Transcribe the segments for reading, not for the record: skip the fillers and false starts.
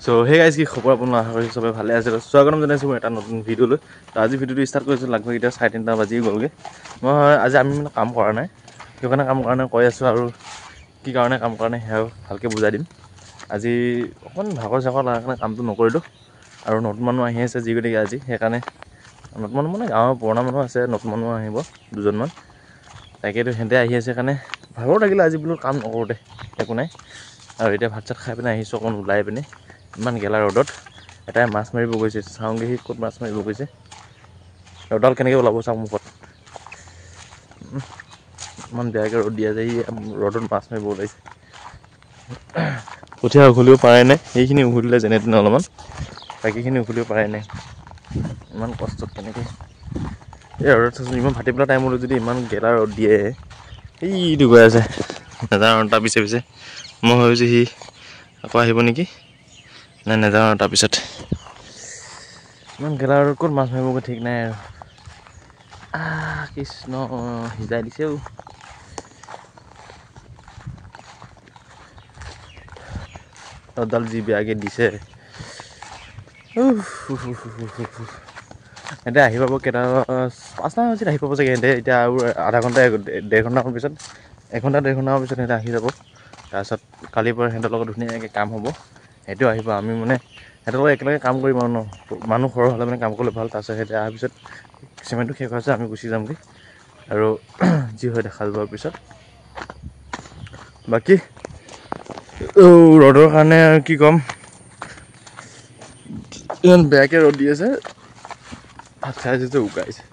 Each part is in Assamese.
সো হে গাইজ কি খবৰ আপোনাৰ আশা কৰিছোঁ সবে ভালে আছে স্বাগতম জনাইছোঁ মই এটা নতুন ভিডিঅ'লৈ তো আজি ভিডিঅ'টো ষ্টাৰ্ট কৰিছোঁ লগভগ এতিয়া 3:30 বাজি গ'লগৈ মই আজি আমি মানে কাম কৰা নাই কিয় কাৰণে কাম কৰা নাই কৈ আছোঁ আৰু কি কাৰণে কাম কৰা নাই সেয়াও ভালকৈ বুজাই দিম আজি অকণমান ভাগৰ চাগৰ লগাৰ কাৰণে কামটো নকৰিলোঁ আৰু নতুন মানুহ আহি আছে যি গতিকে আজি সেইকাৰণে নতুন মানুহ মানে গাঁৱৰ পুৰণা মানুহ আছে নতুন মানুহ আহিব দুজনমান তাকেতো সিহঁতে আহি আছে কাৰণে ভাগৰ লাগিলে আজি বোলো কাম নকৰোঁতে একো নাই আৰু এতিয়া ভাত চাত খাই পিনে আহিছোঁ অকণ ওলাই পিনে ইমান গেলা ৰ'দত এটাই মাছ মাৰিব গৈছে চাওঁগৈ সি ক'ত মাছ মাৰিব গৈছে ৰ'দডাল কেনেকৈ ওলাব চাওঁ মুখত ইমান বেয়াকৈ ৰ'দ দিয়া যায় সি ৰ'দত মাছ মাৰিব ওলাইছে কঠীয়া উঘলিব পাৰে নাই সেইখিনি উঘলিলে যেনে তেনে অলপমান বাকীখিনি উঘলিব পাৰে নাই ইমান কষ্টত কেনেকৈ এই ৰ'দত চাচোন ইমান ভাটি পেলা টাইমলৈ যদি ইমান গেলা ৰ'দ দিয়ে এইটো গৈ আছে নাজানো তাৰ পিছে পিছে মই ভাবিছোঁ সি আকৌ আহিব নেকি নাই নাযাওঁ আৰু তাৰপিছত ইমান গেলা আৰু ক'ত মাছ মাৰিবগৈ ঠিক নাই আৰু কৃষ্ণ সিজাই দিছেও ৰ'দডাল যি বেয়াকৈ দিছে এতিয়া আহি পাব কেইটা 5টা বজাত আহি পাব চাগে সিহঁতে এতিয়া আৰু আধা ঘণ্টা 1.5 ঘণ্টামান পিছত 1 ঘণ্টা 1.5 ঘণ্টামান পিছত সিহঁতে আহি যাব তাৰপিছত কালিৰ পৰা সিহঁতৰ লগত ধুনীয়াকৈ কাম হ'ব সেইটোও আহিব আমি মানে সিহঁতৰ লগত একেলগে কাম কৰিম আৰু ন মানুহ সৰহ হ'লে মানে কাম কৰিলে ভাল তাৰপিছত সিহঁতে অহাৰ পিছত চিমেণ্টটো শেষ হৈছে আমি গুচি যামগৈ আৰু যি হয় দেখা যোৱাৰ পিছত বাকী ৰ'দৰ কাৰণে আৰু কি ক'ম ইমান বেয়াকৈ ৰ'দ দি আছে ভাত খাই যে উকাইছে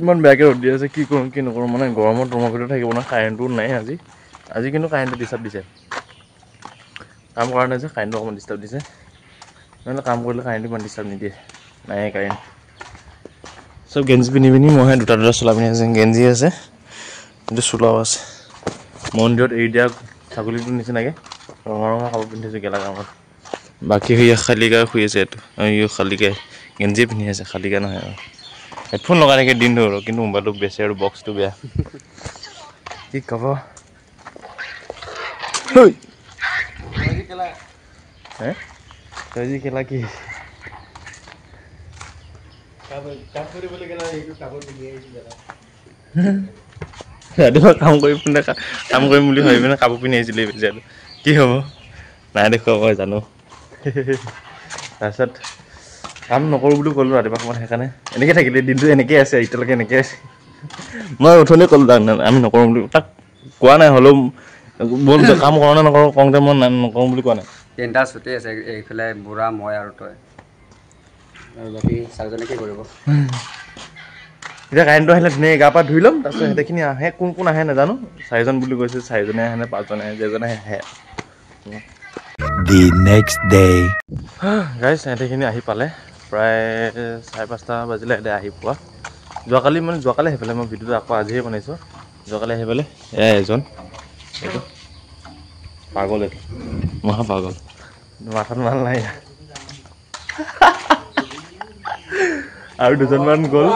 ইমান বেয়াকৈ ৰ'দ দি আছে কি কৰোঁ কি নকৰোঁ মানে গৰমত ৰুমৰ ভিতৰত থাকিব নহয় কাৰেণ্টটো নাই আজি কিন্তু কাৰেণ্টটো ডিষ্টাৰ্ব দিছে কাম কৰা নাই যে কাৰেণ্টটো অকণমান ডিষ্টাৰ্ব দিছে নহ'লে কাম কৰিলে কাৰেণ্টটো ইমান ডিষ্টাৰ্ব নিদিয়ে নাই কাৰেণ্ট চব গেঞ্জি পিন্ধি পিনি মইহে দুটা চোলা পিন্ধি আছে গেঞ্জি আছে কিন্তু চোলাও আছে মন্দিৰত এৰি দিয়া ছাগলীটোৰ নিচিনাকৈ ৰঙা ৰঙা কাপোৰ পিন্ধিছোঁ গেলা কামত বাকী সেয়া খালিকাই শুই আছে এইটো খালিকাই গেঞ্জিয়ে পিন্ধি আছে খালিকা নহয় আৰু হেডফোন লগাই থাকে দিন ধৰো কিন্তু মোবাইলটো বেছি আৰু বক্সটো বেয়া কি ক'ব তই যি খেলা কি ৰাতিপুৱা কাম কৰি পিনে কাম কৰিম বুলি ভাবি পিনে কাপোৰ পিন্ধি আহিছিলোঁ এই কি হ'ব নাই দেখুৱা মই জানো তাৰপিছত কাম নকৰোঁ বুলি ক'লোঁ ৰাতিপুৱা সময়ত সেইকাৰণে এনেকৈ থাকিলে দিনটো এনেকৈ আছে এতিয়ালৈকে এনেকৈ আছে মই উঠনি ক'লোঁ তাক আমি নকৰোঁ বুলি তাক কোৱা নাই হ'লেও ব'ল কাম কৰোঁ নে নকৰোঁ কওঁতে মই নকৰোঁ বুলি কোৱা নাই 3টা ছুটি আছে এইফালে বুঢ়া মই আৰু তই আৰু বাকী চাৰিজনে কি কৰিব এতিয়া কাৰেণ্টটো আহিলে ধুনীয়াকৈ গা পা ধুই ল'ম তাৰপিছত সেইখিনি আহে কোন কোন আহে নাজানো 4জন বুলি কৈছে 4জনে আহে নে 5জনে আহে যেজনে আহে The next day গাইজ সিহঁতেখিনি আহি পালে প্ৰায় 5:30 বাজিলে সিহঁতে আহি পোৱা যোৱাকালি আহি পেলাই মই ভিডিঅ'টো আকৌ আজিহে বনাইছোঁ যোৱাকালি আহি পেলাই এয়া এজন এইটো পাগল এইটো মহা পাগল মাথাত মাল নাই আৰু দুজনমান গ'ল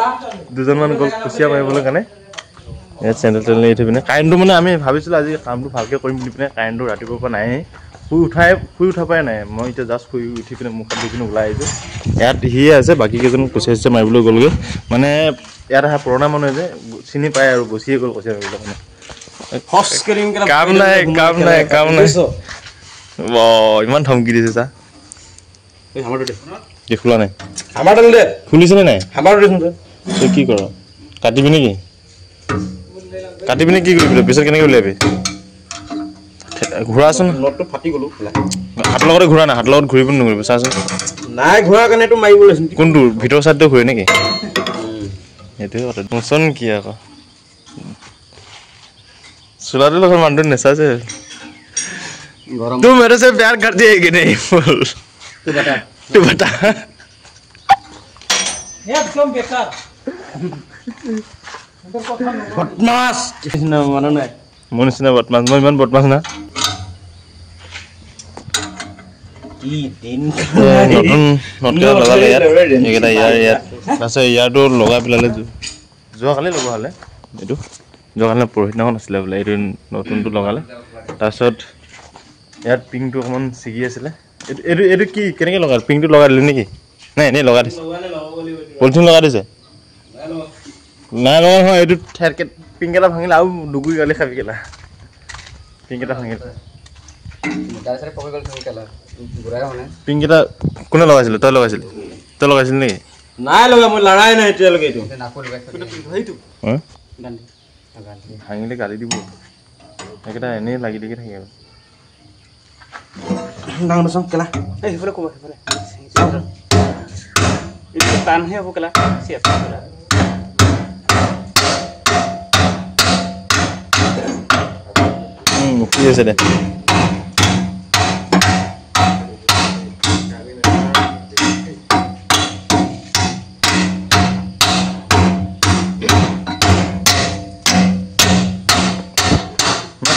কুচিয়া মাৰিবলৈ কাৰণে ইয়াত চেণ্ডেল তেণ্ডেল এৰি থৈ পিনে কাৰেণ্টটো মানে আমি ভাবিছিলোঁ আজি কামটো ভালকৈ কৰিম বুলি পিনে কাৰেণ্টটো ৰাতিপুৱাৰ পৰা নায়েই শুই উঠা পাই নাই মই এতিয়া জাষ্ট শুই উঠি পিনে মুখ হাত ধুই পিনে ওলাই আহিছোঁ ইয়াত সিয়ে আছে বাকী কেইজন কুচিয়া চুচিয়া মাৰিবলৈ গ'লগৈ মানে ইয়াত অহা পুৰণা মানুহে যে চিনি পায় আৰু গুচিয়ে গ'ল কুচিয়া মাৰিবলৈ মানে কাম নাই ইমান ধমকি দিছে চা খোলা নাই খুলিছেনে নাই তই কি কৰ কাটিবি নেকি কাটি পিনে কি কৰিবি পিছত কেনেকৈ উলিয়াবি ঘূৰাচোন হাতৰ লগতে ঘূৰা নাই হাতৰ লগত ঘূৰি পিনে নঘূৰিবি চাচোন নাই ঘূৰা কাৰণেতো মাৰিবলৈ কোনটো ভিতৰৰ চাইডটো ঘূৰে নেকি সেইটোৱে কথা মোচন কি আকৌ চোলাটোৰ লগত মানুহটো নেচাইছে तुम मेरे से प्यार करती है कि नहीं बोल तू बता एकदम बेकार बदमाश ना मानो ना মোৰ নিচিনা বদমাছ মই ইমান বদমাছ না কি দিন নতুন লগালে ইয়াত এইকেইটা ইয়াত তাৰপিছত ইয়াৰটো লগাই পেলালে যোৱাকালি লগোৱা হ'লে এইটো যোৱাকালি পৰহিদিনাখন আছিলে বোলে এইটো নতুনটো লগালে তাৰপিছত ইয়াত পিংটো অকণমান ছিগি আছিলে এইটো কি কেনেকৈ লগাই পিংটো লগাই দিলি নেকি নাই এনেই লগাই দিছে পলিথিন লগাই দিছে নাই লগা নহয় এইটো ঠেৰকে পিংক এটা ভাঙিলে আৰু দুগুৰি গালি খাবি কেলা পিংক এটা ভাঙিলে তাৰপিছতে পকি গ'ল তুমি কেলা বুঢ়াই মানে পিংক এটা কোনে লগাইছিলে তই লগাইছিলি নেকি নাই লগা মই লৰাই নাই এতিয়ালৈকে এইটো নাকো লগাইছো ভাঙিলে গালি দিব সেইকেইটা এনেই লাগি লাগি থাকে আৰু ডাঙৰ চাওঁ কেলা এই সেইফালে ক'ব সেইফালে এইটো টানহে হ'ব কেলা কি হৈছে দে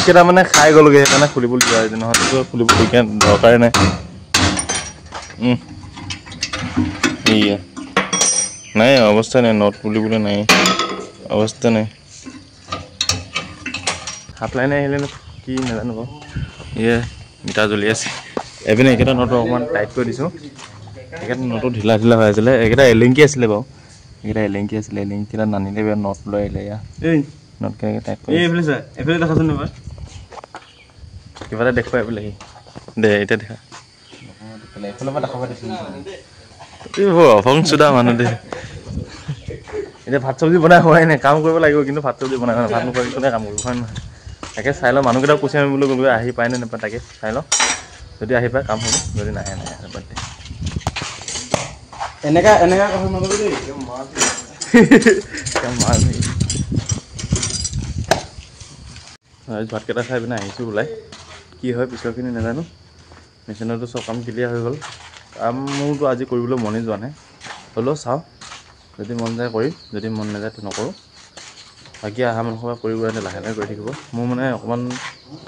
কেইটা মানে খাই গ'লগৈ সেইকাৰণে খুলিবলৈ দিয়া হৈছে নহ'লেতো খুলিবলগীয়া দৰকাৰে নাই এয়া নাই অৱস্থা নাই নট বুলিবলৈ নাই অৱস্থা নাই হাফ লাইনে আহিলে কি নাজানো বাৰু এয়া মিটাৰ জ্বলি আছে এপিনে এইকেইটা নটো অকণমান টাইট কৰি দিছোঁ এইকেইটা নটো ঢিলা ঢিলা হৈ আছিলে এইকেইটা এলেংকি আছিলে বাৰু এইকেইটা এলেংকি আছিলে এলেংকিটা নানিলে নট লৈ আহিলে এয়া নট কেনেকৈ টাইট কৰি এইফালে দেখাচোন এবাৰ কিবা এটা দেখুৱাই বোলে দে এতিয়া দেখা এইফালৰ পৰা দেখাব দিছিল অভং চুদা মানুহ দে এতিয়া ভাত চব্জি বনাই হোৱাই নাই কাম কৰিব লাগিব কিন্তু ভাত চব্জি বনাই ভাত নোখোৱাকৈ কোনে কাম কৰিব হয় নহয় তাকে চাই লওঁ মানুহকেইটাক পুচি আমি বুলি গ'লো আহি পায় নে নাপায় তাকে চাই লওঁ যদি আহি পায় কাম হ'ব যদি নাহে বাৰ্থডে এনেকা কথা নকবি দেই ভাতকেইটা খাই পিনে আহিছোঁ ওলাই কি হয় পিছৰখিনি নাজানো মেচিনতো চব কাম ক্লিয়াৰ হৈ গ'ল কাম মোৰতো আজি কৰিবলৈ মনেই যোৱা নাই হ'লেও চাওঁ যদি মন যায় কৰিম যদি মন নাযায় তো নকৰোঁ বাকী অহা মানুহসোপা কৰিব লাহে লাহে কৰি থাকিব মোৰ মানে অকণমান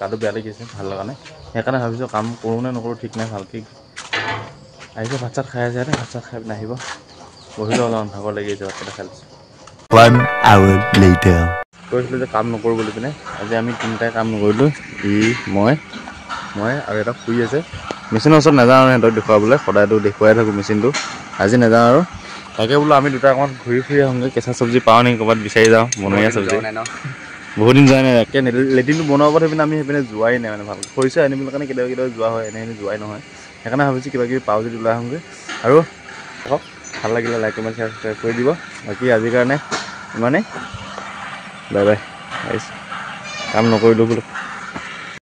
গাটো বেয়া লাগি আছে ভাল লগা নাই সেইকাৰণে ভাবিছোঁ কাম কৰোঁ নে নকৰোঁ ঠিক নাই ভালকৈ আহিছে ভাত চাত খাই আছে ভাত চাত খাই পিনে আহিব বহিলেও অলপমান ভাগৰ লাগি আছে ভাতকেইটা খাই লৈছোঁ 1 hour later. কৈছিলোঁ যে কাম নকৰোঁ বুলি পিনে আজি আমি তিনিটাই কাম নকৰিলোঁ মই আৰু এটা শুই আছে মেচিনৰ ওচৰত নাযাওঁ আৰু সিহঁতক দেখুৱাবলৈ সদায়তো দেখুৱাই থাকোঁ মেচিনটো আজি নাযাওঁ আৰু তাকে বোলো আমি দুটা অকণমান ঘূৰি ফুৰি আহোঁগৈ কেঁচা চব্জি পাওঁ নেকি ক'ৰবাত বিচাৰি যাওঁ বনৰীয়া চব্জি বহুত দিন যোৱাই নাই একে লেট্ৰিনটো বনাব সেইপিনে আমি সেইপিনে যোৱাই নাই মানে ভালকৈ খৰিচা আনিবলৈ কাৰণে কেতিয়াবা যোৱা হয় এনেই যোৱাই নহয় সেইকাৰণে ভাবিছোঁ কিবা কিবি পাওঁ যদি ওলাই আহোঁগৈ আৰু ভাল লাগিলে লাইক কমেণ্ট শ্বেয়াৰ ছাবস্ক্ৰাইব কৰি দিব বাকী আজিৰ কাৰণে ইমানেই বাই বাই আহিছোঁ কাম নকৰিলোঁ বোলো